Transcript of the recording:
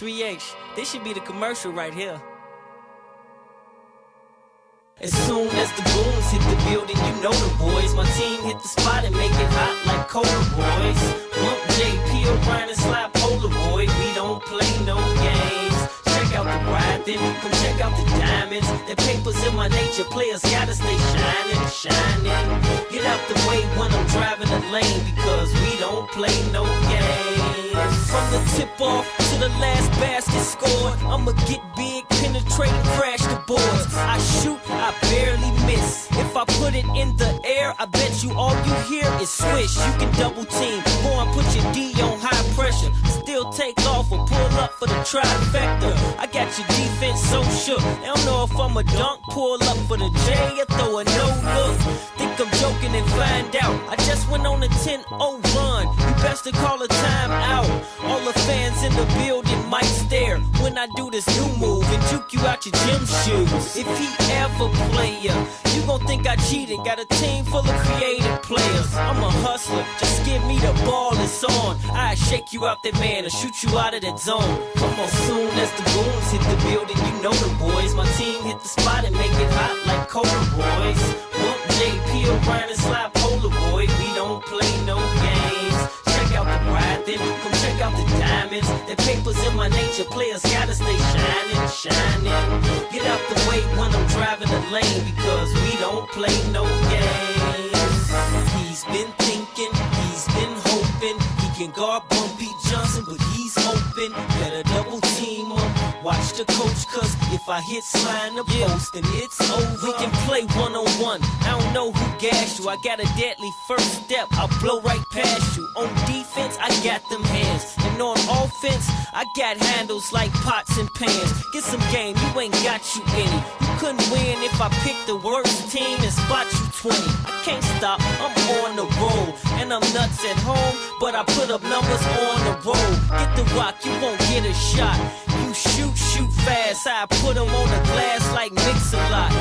3H. This should be the commercial right here. As soon as the goons hit the building, you know the boys. My team hit the spot and make it hot like Cola Boys. Bump JP around and slap Polaroid. We don't play no games. Check out the ride, then come check out the diamonds. The papers in my nature, players gotta stay shining, shining. Get out the way when I'm driving the lane, because we don't play no games. From the tip off to the last basket scored, I'ma get big, penetrate, crash the boards. I shoot, I barely miss. If I put it in the air, I bet you all you hear is swish. You can double team, go and put your D on high pressure. Still take off or pull up for the trifecta. I got your defense so shook. I don't know if I'm a dunk, pull up for the J or throw a no look. Think I'm joking and find out. I just went on a 10-0 run. You best to call a time out. All the fans in the building might stare when I do this new move and juke you out your gym shoes. If he ever play ya, you gon' think I cheated. Got a team full of creative players. I'm a hustler, just give me the ball, it's on. I shake you out that man and shoot you out of that zone. Come on, soon as the goons hit the building, you know the boys. My team hit the spot and make it hot like Cola Boys. Bump JP around and slap Polaroid. We don't play no games. Check out the ride, then come check out the diamonds. The papers in my nature, players gotta stay shining, shining. Get out the way when I'm driving the lane, because we don't play no games. He's been thinking, he's been hoping he can guard Bumpy Johnson, but he's hoping better double team him. Watch the coach, cause if I hit slide the post, then it's over. We can play one-on-one. I don't know who gassed you. I got a deadly first step. I'll blow right past you. On defense, I got them hands. And on offense, I got handles like pots and pans. Get some game, you ain't got you any. You couldn't win if I picked the worst team and spot you 20. I can't stop, I'm on the roll. And I'm nuts at home, but I put up numbers on the road. Get the rock, you won't get a shot. You shoot fast. I put them on the glass like Mix-a-Lot.